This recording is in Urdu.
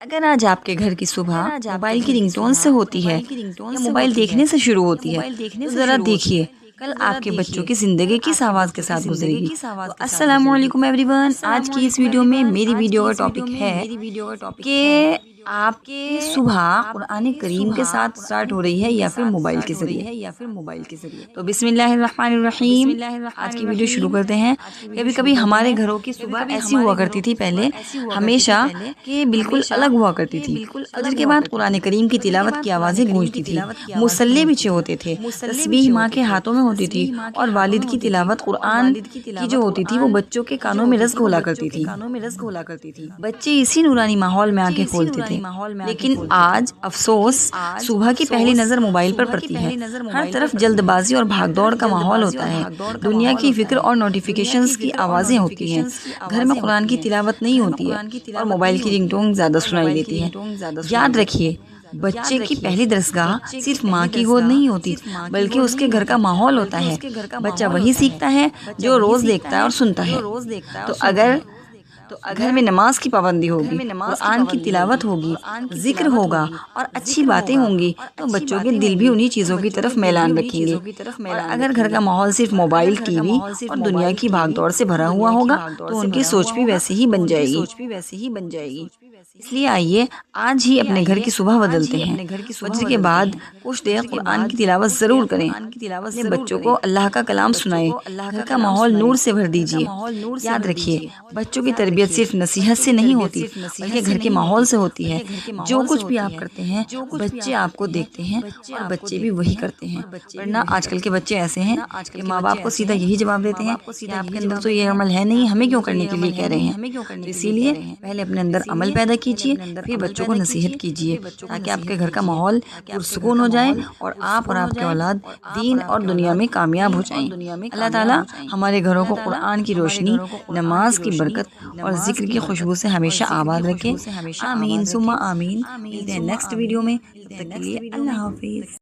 اگر آج آپ کے گھر کی صبح موبائل کی رنگ ٹون سے ہوتی ہے یا موبائل دیکھنے سے شروع ہوتی ہے تو ذرا دیکھیے کل آپ کے بچوں کی زندگی کس آواز کے ساتھ گزرے گی۔ تو السلام علیکم ایوری ون، آج کی اس ویڈیو میں میری ویڈیو کا ٹاپک ہے کہ آپ کی صبح قرآن کریم کے ساتھ سٹارٹ ہو رہی ہے یا پھر موبائل کے ذریعے۔ تو بسم اللہ الرحمن الرحیم، آج کی ویڈیو شروع کرتے ہیں۔ کبھی کبھی ہمارے گھروں کی صبح ایسی ہوا کرتی تھی پہلے ہمیشہ کہ بالکل الگ ہوا کرتی تھی۔ فجر کے بعد قرآن کریم کی تلاوت کی آوازیں گونجتی تھی، مصلے بچھے ہوتے تھے، تسبیح ماں کے ہاتھوں میں ہوتی تھی اور والد کی تلاوت قرآن کی جو ہوتی تھی وہ بچوں کے کانوں میں رس گھولا کرتی تھی۔ بچے اسی نورانی ماحول میں آنکھیں کھولتے تھے، لیکن آج افسوس صبح کی پہلی نظر موبائل پر پڑتی ہے۔ ہر طرف جلد بازی اور بھاگ دوڑ کا ماحول ہوتا ہے، دنیا کی فکر اور نوٹیفیکیشنز کی آوازیں ہوتی ہیں، گھر میں قرآن کی تلاوت نہیں ہوتی ہے اور موبائل کی رنگ ٹون زیادہ سنائی دیتی ہے۔ یاد رکھیے، بچے کی پہلی درسگاہ صرف ماں کی گود نہیں ہوتی بلکہ اس کے گھر کا ماحول ہوتا ہے۔ بچہ وہی سیکھتا ہے جو روز دیکھتا ہے اور سنتا ہے۔ تو اگر گھر میں نماز کی پابندی ہوگی، قرآن کی تلاوت ہوگی، ذکر ہوگا اور اچھی باتیں ہوں گی تو بچوں کے دل بھی انہی چیزوں کی طرف میلان رکھیں گے۔ اور اگر گھر کا ماحول صرف موبائل، ٹی وی اور دنیا کی بھاگ دوڑ سے بھرا ہوا ہوگا تو ان کی سوچ بھی ویسے ہی بن جائے گی۔ اس لیے آئیے آج ہی اپنے گھر کی صبح بدلتے ہیں۔ فجر کے بعد کچھ دیر قرآن کی تلاوت ضرور کریں، اپنے بچوں کو اللہ کا کلام سنائیں، گھر کا ماحول نور سے بھر دیجیے۔ یاد رکھیے، بچوں کی تربیت صرف نصیحت سے نہیں ہوتی بلکہ گھر کے ماحول سے ہوتی ہے۔ جو کچھ بھی آپ کرتے ہیں بچے آپ کو دیکھتے ہیں اور بچے بھی وہی کرتے ہیں، ورنہ آج کل کے بچے ایسے ہیں کہ ماں باپ کو سیدھا یہی جواب دیتے ہیں کہ آپ کے اندر تو یہ عمل ہے نہیں، ہمیں کیوں کرنے کے لیے کہہ رہے ہیں۔ تو اسی لیے پہلے اپنے اندر عمل پیدا کیجیے، پھر بچوں کو نصیحت کیجیے تاکہ آپ کے گھر کا ماحول پرسکون ہو جائے اور آپ کے اولاد دین اور دنیا میں کامیاب ہو جائیں۔ اللہ تعالیٰ ہمارے گھروں کو قرآن کی روشنی، نماز کی برکت اور ذکر کی خوشبو سے ہمیشہ آباد رکھے۔ آمین ثم آمین۔ ملتے ہیں نیکسٹ ویڈیو میں، تب تک کے لیے اللہ حافظ۔